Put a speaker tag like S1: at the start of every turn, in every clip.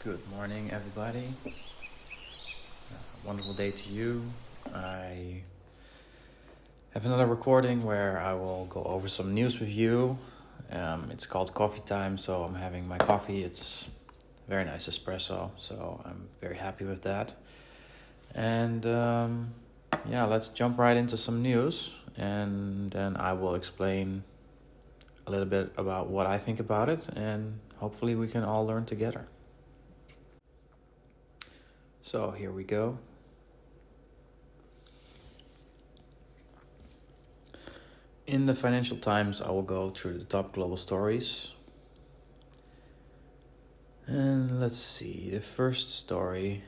S1: Good morning, everybody. Wonderful day to you. I have another recording where I will go over some news with you. It's called Coffee Time, so I'm having my coffee. It's very nice espresso, so I'm very happy with that. And let's jump right into some news, and then I will explain a little bit about what I think about it, and hopefully we can all learn together. So here we go. In the Financial Times, I will go through the top global stories. And let's see, the first story,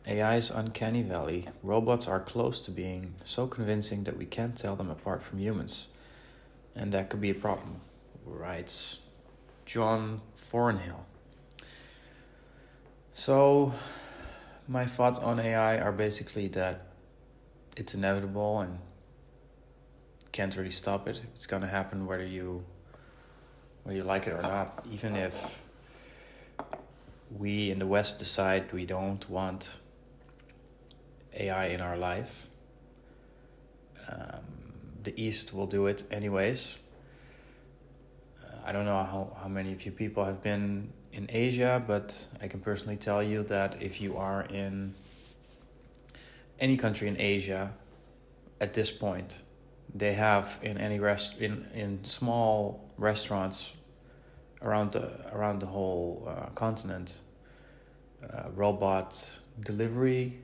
S1: AI's uncanny valley. Robots are close to being so convincing that we can't tell them apart from humans. And that could be a problem, writes John Thornhill. So, my thoughts on AI are basically that it's inevitable and can't really stop it. It's gonna happen whether you like it or not. Even if we in the West decide we don't want AI in our life, the East will do it anyways. I don't know how many of you people have been in Asia, but I can personally tell you that if you are in any country in Asia at this point, they have in any in small restaurants around the whole continent, robot delivery,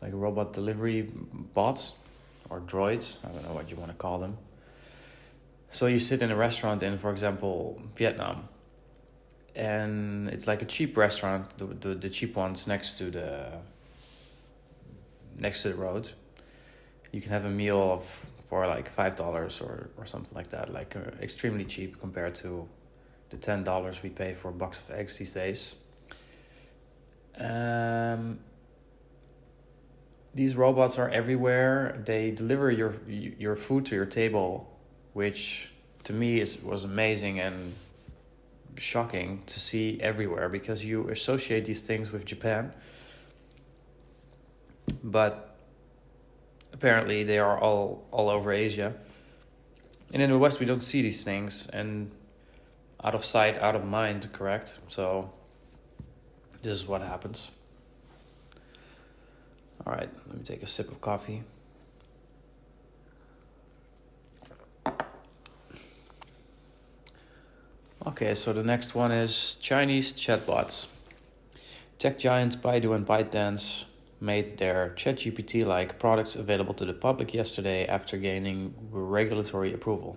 S1: like robot delivery bots or droids. I don't know what you want to call them. So you sit in a restaurant in, for example, Vietnam, and it's like a cheap restaurant, the cheap ones next to the road. You can have a meal for like $5 or something like that, like extremely cheap compared to the $10 we pay for a box of eggs these days. These robots are everywhere. They deliver your food to your table, which to me was amazing and shocking to see everywhere, because you associate these things with Japan, but apparently they are all over Asia. And in the West we don't see these things, and out of sight, out of mind, correct? So this is what happens. All right, let me take a sip of coffee. Okay, so the next one is Chinese chatbots. Tech giants Baidu and ByteDance made their ChatGPT-like products available to the public yesterday after gaining regulatory approval.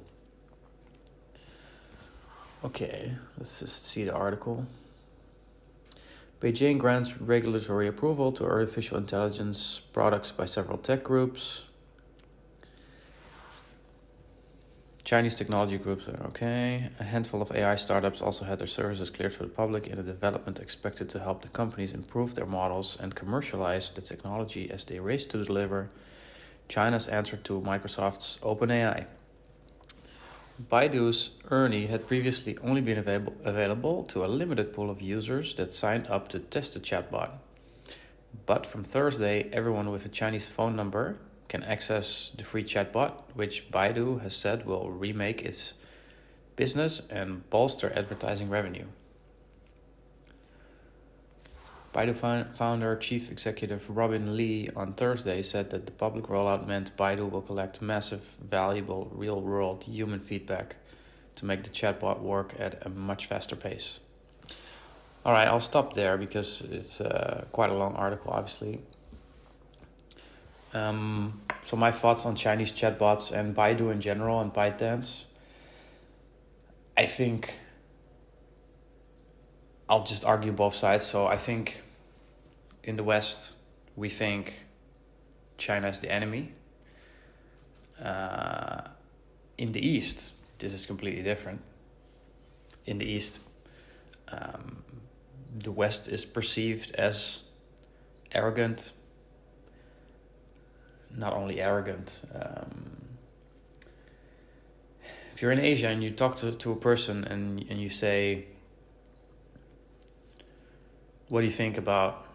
S1: Okay, let's just see the article. Beijing grants regulatory approval to artificial intelligence products by several tech groups. Chinese technology groups are okay. A handful of AI startups also had their services cleared for the public in a development expected to help the companies improve their models and commercialize the technology as they race to deliver China's answer to Microsoft's OpenAI. Baidu's Ernie had previously only been available to a limited pool of users that signed up to test the chatbot. But from Thursday, everyone with a Chinese phone number can access the free chatbot, which Baidu has said will remake its business and bolster advertising revenue. Baidu founder Chief Executive Robin Li on Thursday said that the public rollout meant Baidu will collect massive, valuable, real-world human feedback to make the chatbot work at a much faster pace. All right, I'll stop there because it's quite a long article, obviously. So my thoughts on Chinese chatbots and Baidu in general and ByteDance. I think I'll just argue both sides. So I think in the West, we think China is the enemy. In the East, this is completely different. In the East, the West is perceived as arrogant. Not only arrogant. If you're in Asia and you talk to a person and you say, what do you think about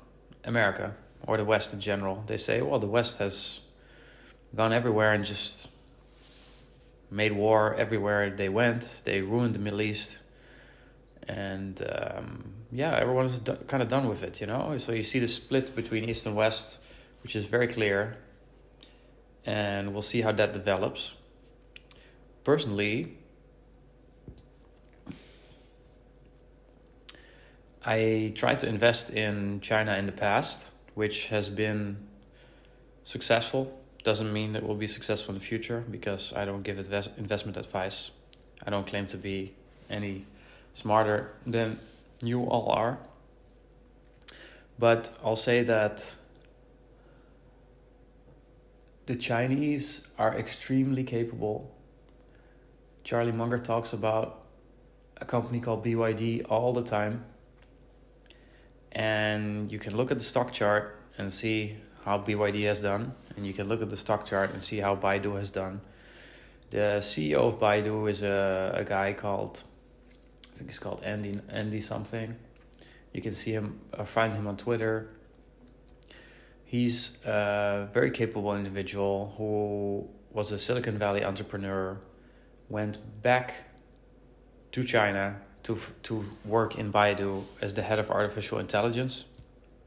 S1: America or the West in general? They say, well, the West has gone everywhere and just made war everywhere they went. They ruined the Middle East. And everyone's kind of done with it, you know? So you see the split between East and West, which is very clear. And we'll see how that develops. Personally, I tried to invest in China in the past, which has been successful. Doesn't mean that it will be successful in the future, because I don't give investment advice. I don't claim to be any smarter than you all are. But I'll say that the Chinese are extremely capable. Charlie Munger talks about a company called BYD all the time. And you can look at the stock chart and see how BYD has done. And you can look at the stock chart and see how Baidu has done. The CEO of Baidu is a guy called, I think he's called Andy something. You can see him, find him on Twitter. He's a very capable individual who was a Silicon Valley entrepreneur, went back to China to work in Baidu as the head of artificial intelligence,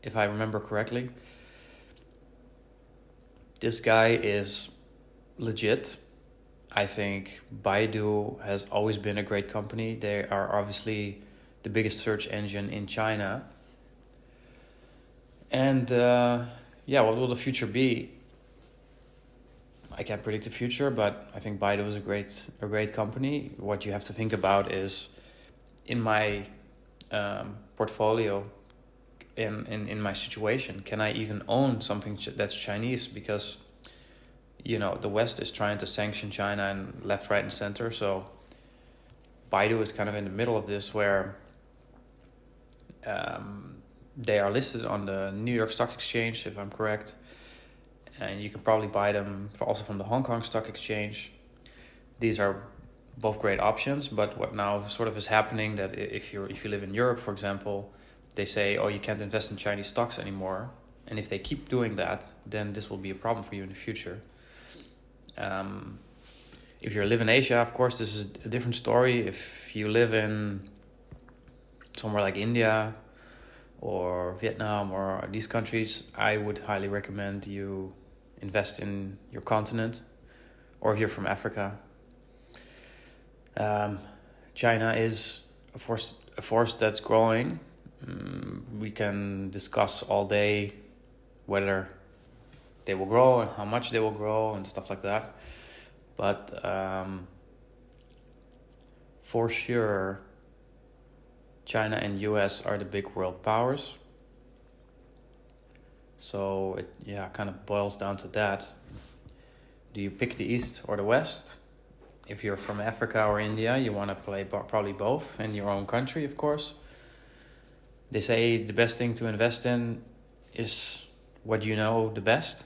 S1: if I remember correctly. This guy is legit. I think Baidu has always been a great company. They are obviously the biggest search engine in China. And what will the future be? I can't predict the future, but I think Baidu is a great company. What you have to think about is, in my portfolio, in my situation, can I even own something that's Chinese? Because, the West is trying to sanction China and left, right, and center. So Baidu is kind of in the middle of this, where they are listed on the New York Stock Exchange, if I'm correct. And you can probably buy them also from the Hong Kong Stock Exchange. These are both great options, but what now sort of is happening, that if you live in Europe, for example, they say, oh, you can't invest in Chinese stocks anymore. And if they keep doing that, then this will be a problem for you in the future. If you live in Asia, of course, this is a different story. If you live in somewhere like India or Vietnam or these countries, I would highly recommend you invest in your continent. Or if you're from Africa, China is a force that's growing. We can discuss all day whether they will grow and how much they will grow and stuff like that. But for sure, China and US are the big world powers. So it kind of boils down to that. Do you pick the East or the West? If you're from Africa or India, you want to play probably both in your own country, of course. They say the best thing to invest in is what you know the best.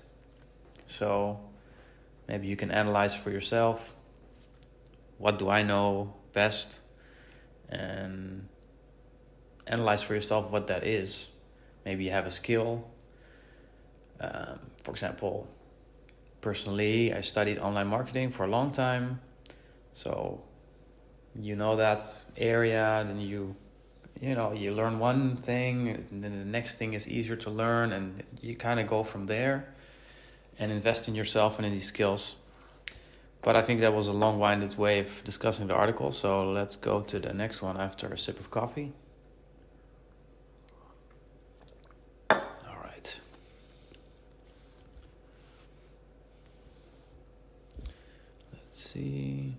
S1: So maybe you can analyze for yourself, what do I know best? And analyze for yourself what that is. Maybe you have a skill. For example, personally, I studied online marketing for a long time. So you know that area, then you learn one thing, and then the next thing is easier to learn, and you kind of go from there and invest in yourself and in these skills. But I think that was a long-winded way of discussing the article, so let's go to the next one after a sip of coffee. All right. Let's see.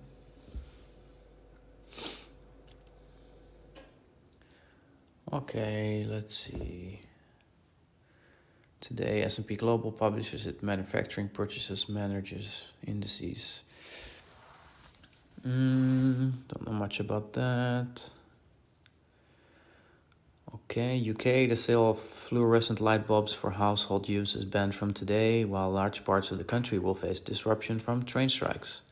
S1: Okay, let's see. Today, S&P Global publishes its manufacturing purchases managers indices. Don't know much about that. Okay, UK, the sale of fluorescent light bulbs for household use is banned from today, while large parts of the country will face disruption from train strikes.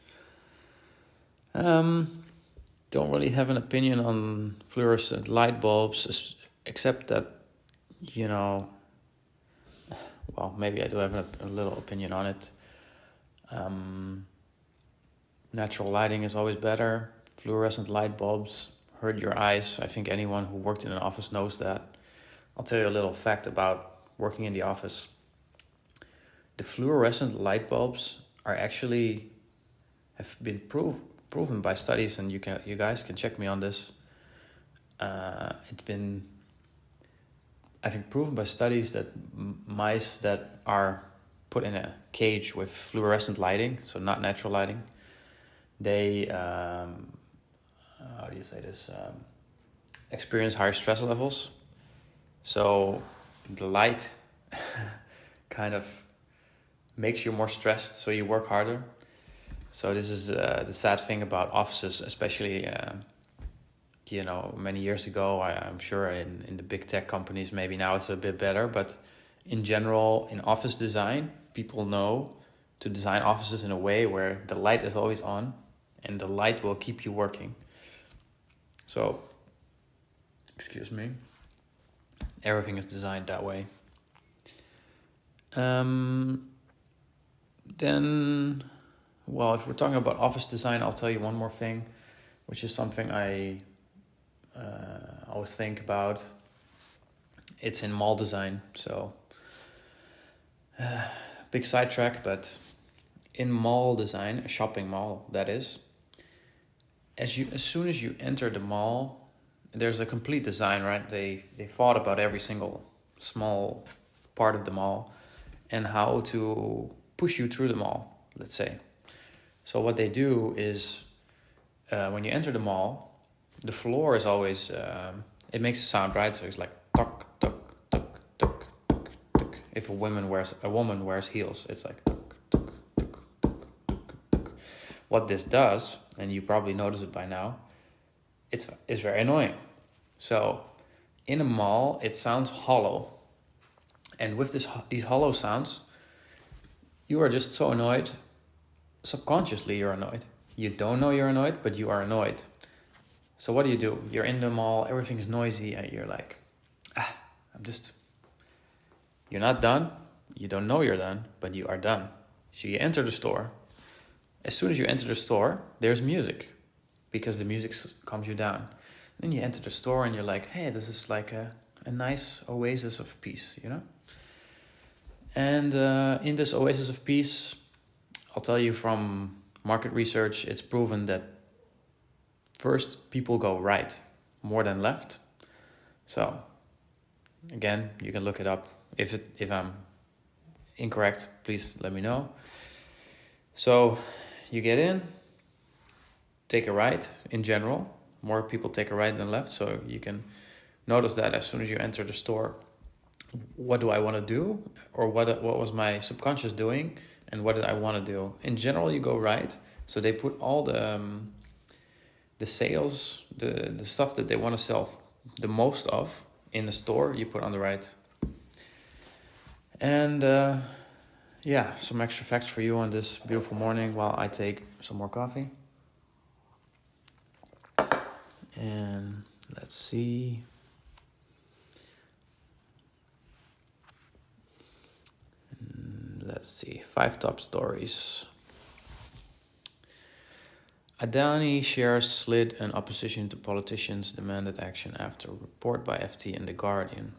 S1: Don't really have an opinion on fluorescent light bulbs, except that you know, well, maybe I do have a little opinion on it. Natural lighting is always better. Fluorescent light bulbs hurt your eyes. I think anyone who worked in an office knows that. I'll tell you a little fact about working in the office. The fluorescent light bulbs are actually have been proven by studies, and you guys can check me on this. It's been, I think, proven by studies that mice that are put in a cage with fluorescent lighting, so not natural lighting, they how do you say this? Experience higher stress levels. So the light kind of makes you more stressed, so you work harder. So this is the sad thing about offices, especially many years ago. I'm sure in the big tech companies, maybe now it's a bit better, but in general, in office design, people know to design offices in a way where the light is always on and the light will keep you working. So, excuse me, everything is designed that way. Then, well, if we're talking about office design, I'll tell you one more thing, which is something I always think about. It's in mall design, so big sidetrack, but in mall design, a shopping mall that is, as soon as you enter the mall, there's a complete design, right? They thought about every single small part of the mall and how to push you through the mall, let's say. So what they do is when you enter the mall, the floor is always, it makes a sound, right? So it's like tuck, tuck, tuck, tuck, tuck, tuck. If a woman wears heels, it's like tuck, tuck, tuck, tuck, tuck, tuck. What this does, and you probably notice it by now, it's very annoying. So in a mall, it sounds hollow. And with these hollow sounds, you are just so annoyed. Subconsciously, you're annoyed. You don't know you're annoyed, but you are annoyed. So what do? You're in the mall, everything is noisy, and you're like, you're not done. You don't know you're done, but you are done. So you enter the store. As soon as you enter the store, there's music, because the music calms you down. Then you enter the store and you're like, hey, this is like a nice oasis of peace, you know? And in this oasis of peace, I'll tell you from market research, it's proven that first people go right more than left. So again, you can look it up. If I'm incorrect, please let me know. So you get in, take a right in general. More people take a right than left. So you can notice that as soon as you enter the store, what do I want to do? Or what was my subconscious doing? And what did I want to do? In general, you go right. So they put all the sales, the stuff that they want to sell the most of in the store, you put on the right. And some extra facts for you on this beautiful morning while I take some more coffee. And let's see. Let's see. 5 top stories. Adani shares slid and opposition to politicians demanded action after a report by FT and The Guardian.